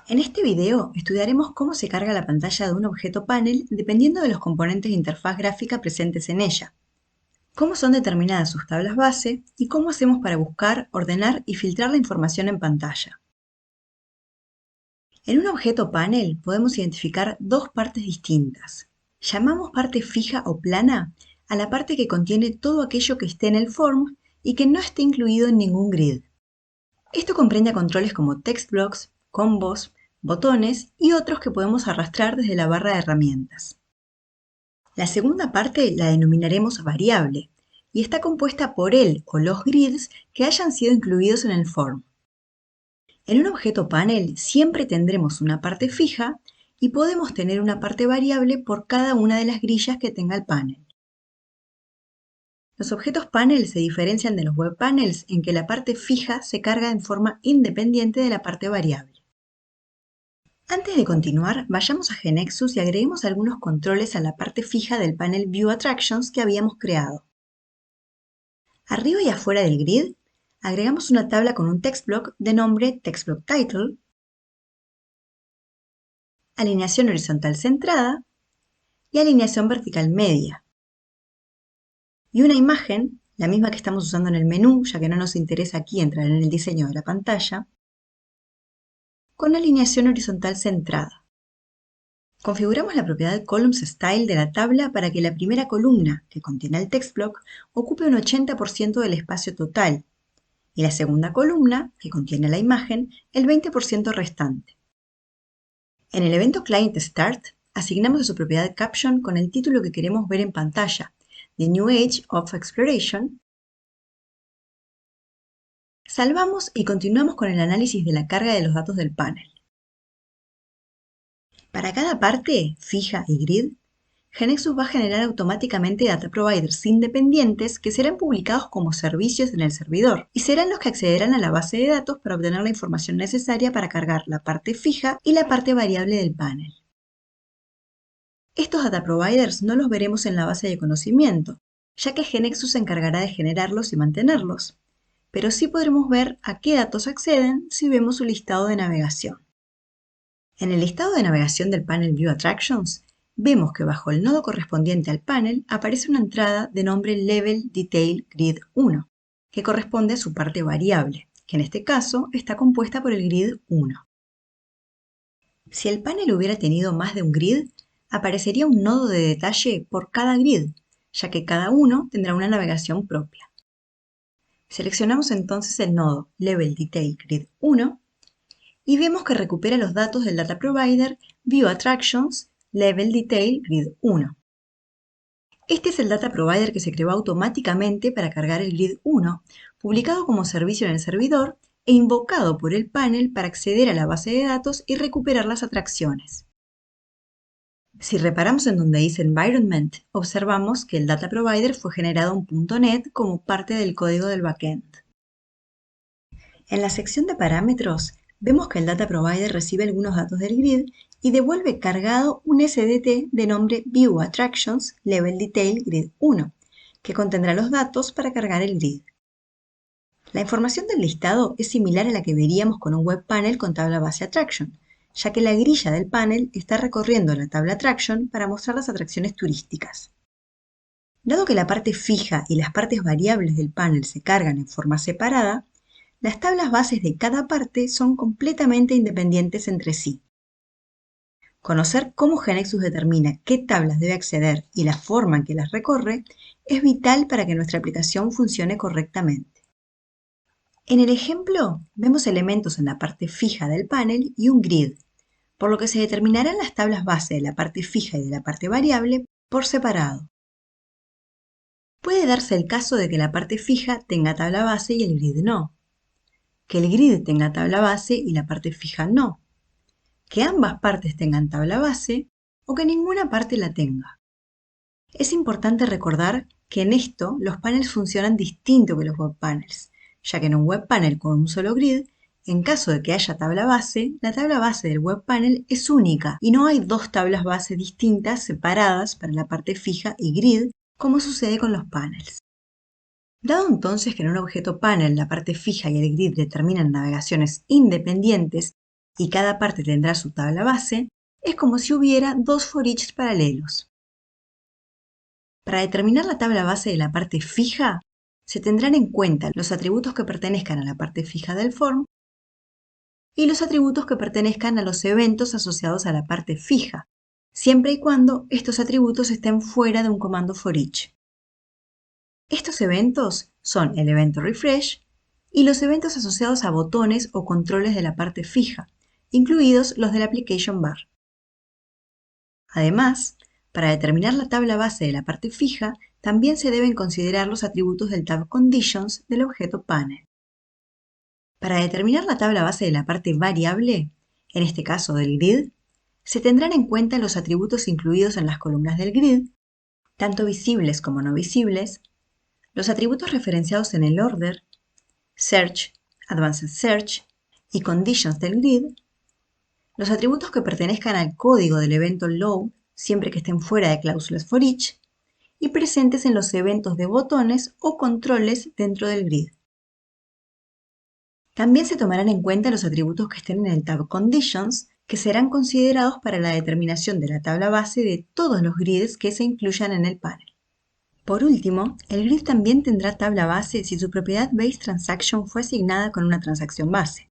En este video estudiaremos cómo se carga la pantalla de un objeto panel dependiendo de los componentes de interfaz gráfica presentes en ella, cómo son determinadas sus tablas base y cómo hacemos para buscar, ordenar y filtrar la información en pantalla. En un objeto panel podemos identificar dos partes distintas. Llamamos parte fija o plana a la parte que contiene todo aquello que esté en el form y que no esté incluido en ningún grid. Esto comprende a controles como text blocks, combos, botones y otros que podemos arrastrar desde la barra de herramientas. La segunda parte la denominaremos variable y está compuesta por el o los grids que hayan sido incluidos en el form. En un objeto panel siempre tendremos una parte fija y podemos tener una parte variable por cada una de las grillas que tenga el panel. Los objetos panel se diferencian de los web panels en que la parte fija se carga en forma independiente de la parte variable. Antes de continuar, vayamos a GeneXus y agreguemos algunos controles a la parte fija del panel View Attractions que habíamos creado. Arriba y afuera del grid, agregamos una tabla con un text block de nombre TextBlockTitle, alineación horizontal centrada y alineación vertical media. Y una imagen, la misma que estamos usando en el menú, ya que no nos interesa aquí entrar en el diseño de la pantalla, con alineación horizontal centrada. Configuramos la propiedad ColumnsStyle de la tabla para que la primera columna, que contiene el text block, ocupe un 80% del espacio total, y la segunda columna, que contiene la imagen, el 20% restante. En el evento ClientStart, asignamos a su propiedad Caption con el título que queremos ver en pantalla, The New Age of Exploration. Salvamos y continuamos con el análisis de la carga de los datos del panel. Para cada parte, fija y grid, GeneXus va a generar automáticamente data providers independientes que serán publicados como servicios en el servidor y serán los que accederán a la base de datos para obtener la información necesaria para cargar la parte fija y la parte variable del panel. Estos data providers no los veremos en la base de conocimiento, ya que GeneXus se encargará de generarlos y mantenerlos, pero sí podremos ver a qué datos acceden si vemos su listado de navegación. En el listado de navegación del panel View Attractions, vemos que bajo el nodo correspondiente al panel aparece una entrada de nombre Level Detail Grid 1, que corresponde a su parte variable, que en este caso está compuesta por el grid 1. Si el panel hubiera tenido más de un grid, aparecería un nodo de detalle por cada grid, ya que cada uno tendrá una navegación propia. Seleccionamos entonces el nodo Level Detail Grid 1 y vemos que recupera los datos del Data Provider View Attractions Level Detail Grid 1. Este es el Data Provider que se creó automáticamente para cargar el Grid 1, publicado como servicio en el servidor e invocado por el panel para acceder a la base de datos y recuperar las atracciones. Si reparamos en donde dice Environment, observamos que el Data Provider fue generado en .NET como parte del código del backend. En la sección de parámetros, vemos que el Data Provider recibe algunos datos del grid y devuelve cargado un SDT de nombre View Attractions Level Detail Grid 1, que contendrá los datos para cargar el grid. La información del listado es similar a la que veríamos con un web panel con tabla base Attraction, ya que la grilla del panel está recorriendo la tabla Attraction para mostrar las atracciones turísticas. Dado que la parte fija y las partes variables del panel se cargan en forma separada, las tablas bases de cada parte son completamente independientes entre sí. Conocer cómo GeneXus determina qué tablas debe acceder y la forma en que las recorre es vital para que nuestra aplicación funcione correctamente. En el ejemplo, vemos elementos en la parte fija del panel y un grid, por lo que se determinarán las tablas base de la parte fija y de la parte variable por separado. Puede darse el caso de que la parte fija tenga tabla base y el grid no, que el grid tenga tabla base y la parte fija no, que ambas partes tengan tabla base o que ninguna parte la tenga. Es importante recordar que en esto los panels funcionan distinto que los web panels, ya que en un web panel con un solo grid, en caso de que haya tabla base, la tabla base del web panel es única y no hay dos tablas base distintas separadas para la parte fija y grid, como sucede con los panels. Dado entonces que en un objeto panel la parte fija y el grid determinan navegaciones independientes y cada parte tendrá su tabla base, es como si hubiera dos for each paralelos. Para determinar la tabla base de la parte fija, se tendrán en cuenta los atributos que pertenezcan a la parte fija del form y los atributos que pertenezcan a los eventos asociados a la parte fija, siempre y cuando estos atributos estén fuera de un comando for each. Estos eventos son el evento refresh y los eventos asociados a botones o controles de la parte fija, incluidos los del application bar. Además, para determinar la tabla base de la parte fija, también se deben considerar los atributos del tab conditions del objeto panel. Para determinar la tabla base de la parte variable, en este caso del grid, se tendrán en cuenta los atributos incluidos en las columnas del grid, tanto visibles como no visibles, los atributos referenciados en el order, search, advanced search y conditions del grid, los atributos que pertenezcan al código del evento load, siempre que estén fuera de cláusulas for each, y presentes en los eventos de botones o controles dentro del grid. También se tomarán en cuenta los atributos que estén en el tab Conditions, que serán considerados para la determinación de la tabla base de todos los grids que se incluyan en el panel. Por último, el grid también tendrá tabla base si su propiedad Base Transaction fue asignada con una transacción base.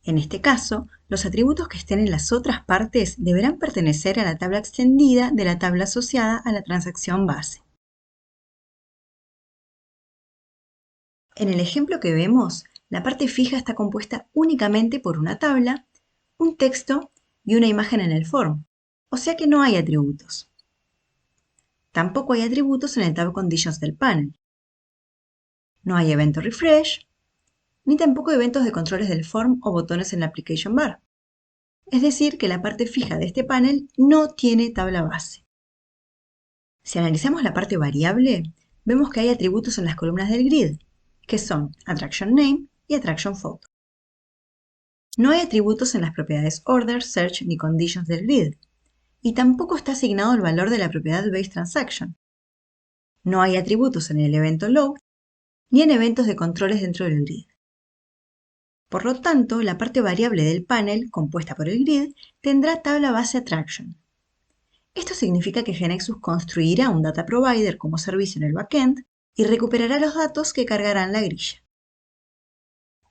En este caso, los atributos que estén en las otras partes deberán pertenecer a la tabla extendida de la tabla asociada a la transacción base. En el ejemplo que vemos, la parte fija está compuesta únicamente por una tabla, un texto y una imagen en el form, o sea que no hay atributos. Tampoco hay atributos en el tab Conditions del panel. No hay evento refresh, ni tampoco eventos de controles del form o botones en la application bar. Es decir, que la parte fija de este panel no tiene tabla base. Si analizamos la parte variable, vemos que hay atributos en las columnas del grid, que son Attraction Name y Attraction Photo. No hay atributos en las propiedades Order, Search ni Conditions del grid, y tampoco está asignado el valor de la propiedad Base Transaction. No hay atributos en el evento Load, ni en eventos de controles dentro del grid. Por lo tanto, la parte variable del panel, compuesta por el grid, tendrá tabla base Attraction. Esto significa que GeneXus construirá un Data Provider como servicio en el backend y recuperará los datos que cargarán la grilla.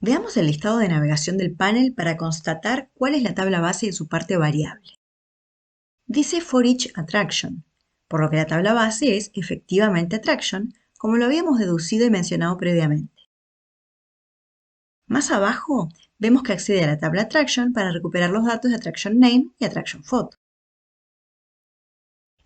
Veamos el listado de navegación del panel para constatar cuál es la tabla base de su parte variable. Dice for each attraction, por lo que la tabla base es efectivamente attraction, como lo habíamos deducido y mencionado previamente. Más abajo, vemos que accede a la tabla attraction para recuperar los datos de attraction name y attraction photo.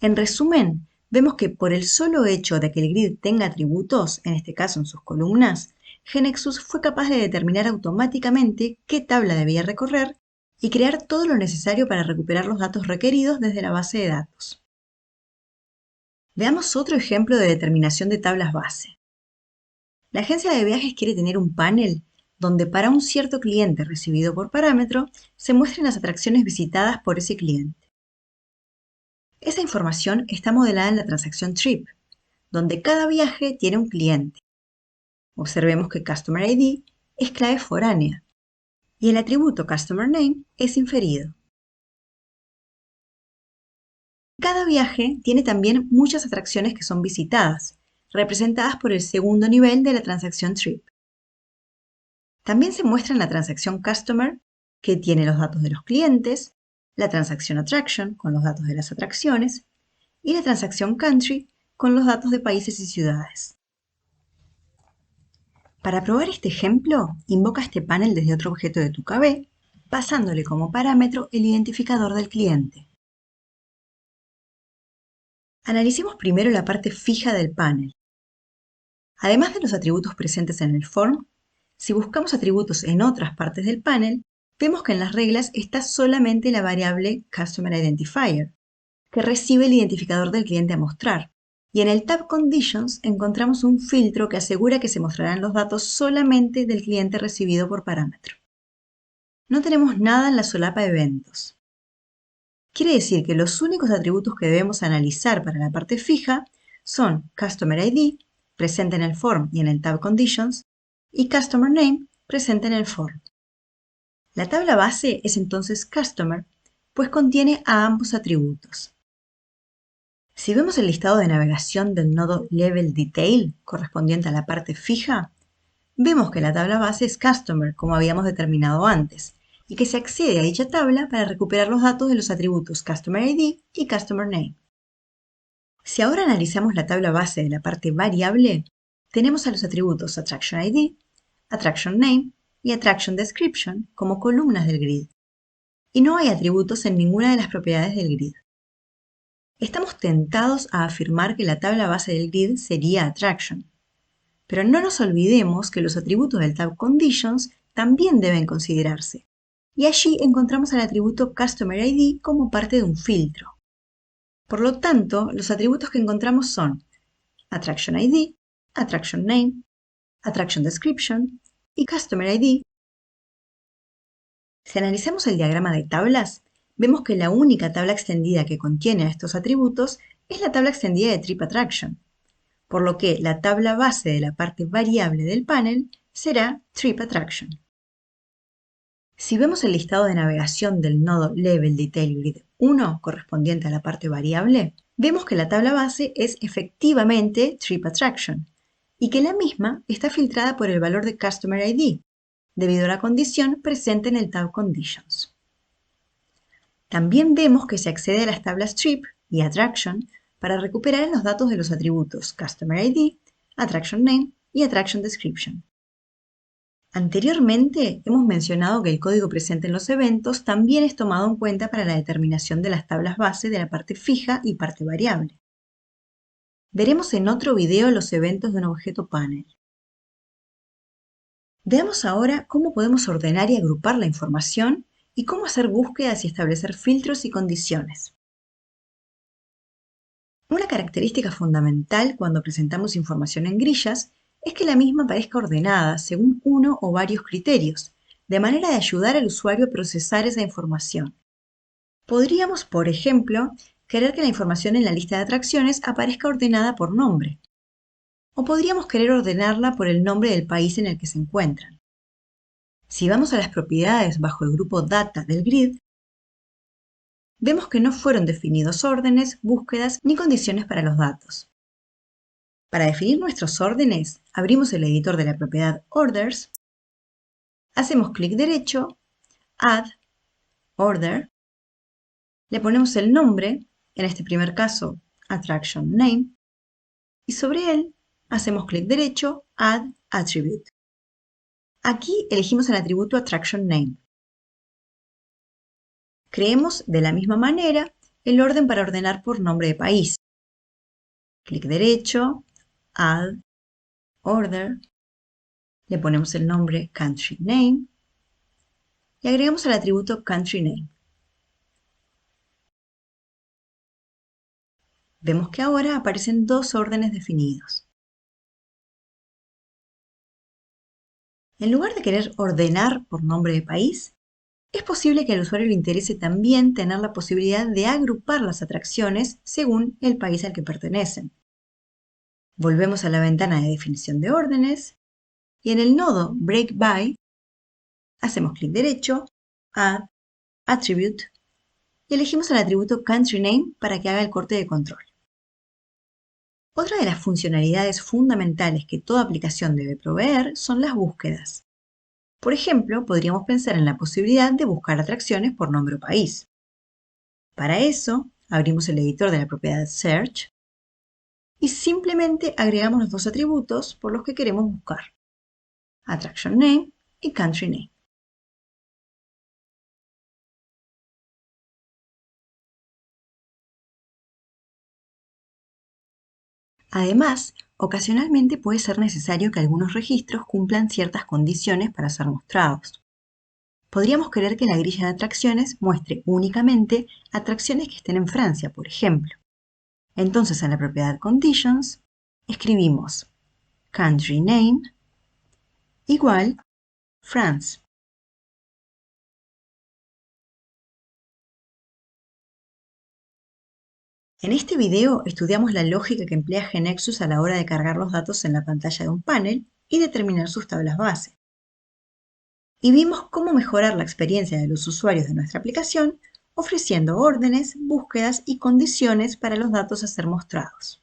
En resumen, vemos que por el solo hecho de que el grid tenga atributos, en este caso en sus columnas, GeneXus fue capaz de determinar automáticamente qué tabla debía recorrer y crear todo lo necesario para recuperar los datos requeridos desde la base de datos. Veamos otro ejemplo de determinación de tablas base. La agencia de viajes quiere tener un panel donde para un cierto cliente recibido por parámetro se muestren las atracciones visitadas por ese cliente. Esa información está modelada en la transacción trip, donde cada viaje tiene un cliente. Observemos que Customer ID es clave foránea y el atributo Customer Name es inferido. Cada viaje tiene también muchas atracciones que son visitadas, representadas por el segundo nivel de la transacción trip. También se muestra en la transacción Customer, que tiene los datos de los clientes, la transacción Attraction, con los datos de las atracciones, y la transacción Country, con los datos de países y ciudades. Para probar este ejemplo, invoca este panel desde otro objeto de tu KB, pasándole como parámetro el identificador del cliente. Analicemos primero la parte fija del panel. Además de los atributos presentes en el form, si buscamos atributos en otras partes del panel, vemos que en las reglas está solamente la variable Customer Identifier, que recibe el identificador del cliente a mostrar. Y en el tab Conditions encontramos un filtro que asegura que se mostrarán los datos solamente del cliente recibido por parámetro. No tenemos nada en la solapa Eventos. Quiere decir que los únicos atributos que debemos analizar para la parte fija son Customer ID, presente en el form y en el tab Conditions, y Customer Name, presente en el form. La tabla base es entonces Customer, pues contiene a ambos atributos. Si vemos el listado de navegación del nodo Level Detail, correspondiente a la parte fija, vemos que la tabla base es Customer, como habíamos determinado antes, y que se accede a dicha tabla para recuperar los datos de los atributos Customer ID y Customer Name. Si ahora analizamos la tabla base de la parte variable, tenemos a los atributos Attraction ID, Attraction Name y Attraction Description como columnas del grid, y no hay atributos en ninguna de las propiedades del grid. Estamos tentados a afirmar que la tabla base del grid sería Attraction, pero no nos olvidemos que los atributos del tab Conditions también deben considerarse, y allí encontramos al atributo Customer ID como parte de un filtro. Por lo tanto, los atributos que encontramos son Attraction ID, Attraction Name, Attraction Description y Customer ID. Si analizamos el diagrama de tablas, vemos que la única tabla extendida que contiene a estos atributos es la tabla extendida de Trip Attraction, por lo que la tabla base de la parte variable del panel será Trip Attraction. Si vemos el listado de navegación del nodo Level Detail Grid 1 correspondiente a la parte variable, vemos que la tabla base es efectivamente Trip Attraction y que la misma está filtrada por el valor de Customer ID, debido a la condición presente en el tab Conditions. También vemos que se accede a las tablas Trip y Attraction para recuperar los datos de los atributos Customer ID, Attraction Name y Attraction Description. Anteriormente hemos mencionado que el código presente en los eventos también es tomado en cuenta para la determinación de las tablas base de la parte fija y parte variable. Veremos en otro video los eventos de un objeto panel. Veamos ahora cómo podemos ordenar y agrupar la información y cómo hacer búsquedas y establecer filtros y condiciones. Una característica fundamental cuando presentamos información en grillas es que la misma parezca ordenada según uno o varios criterios, de manera de ayudar al usuario a procesar esa información. Podríamos, por ejemplo, querer que la información en la lista de atracciones aparezca ordenada por nombre. O podríamos querer ordenarla por el nombre del país en el que se encuentran. Si vamos a las propiedades bajo el grupo Data del grid, vemos que no fueron definidos órdenes, búsquedas ni condiciones para los datos. Para definir nuestros órdenes, abrimos el editor de la propiedad Orders, hacemos clic derecho, Add, Order, le ponemos el nombre, en este primer caso Attraction Name, y sobre él hacemos clic derecho, Add Attribute. Aquí elegimos el atributo Attraction Name. Creemos de la misma manera el orden para ordenar por nombre de país. Clic derecho, Add, Order, le ponemos el nombre Country Name y agregamos el atributo Country Name. Vemos que ahora aparecen dos órdenes definidos. En lugar de querer ordenar por nombre de país, es posible que al usuario le interese también tener la posibilidad de agrupar las atracciones según el país al que pertenecen. Volvemos a la ventana de definición de órdenes y en el nodo Break By hacemos clic derecho, Add, Attribute y elegimos el atributo Country Name para que haga el corte de control. Otra de las funcionalidades fundamentales que toda aplicación debe proveer son las búsquedas. Por ejemplo, podríamos pensar en la posibilidad de buscar atracciones por nombre o país. Para eso, abrimos el editor de la propiedad Search y simplemente agregamos los dos atributos por los que queremos buscar, Attraction Name y Country Name. Además, ocasionalmente puede ser necesario que algunos registros cumplan ciertas condiciones para ser mostrados. Podríamos querer que la grilla de atracciones muestre únicamente atracciones que estén en Francia, por ejemplo. Entonces, en la propiedad Conditions, escribimos Country Name igual France. En este video estudiamos la lógica que emplea GeneXus a la hora de cargar los datos en la pantalla de un panel y determinar sus tablas base. y vimos cómo mejorar la experiencia de los usuarios de nuestra aplicación ofreciendo órdenes, búsquedas y condiciones para los datos a ser mostrados.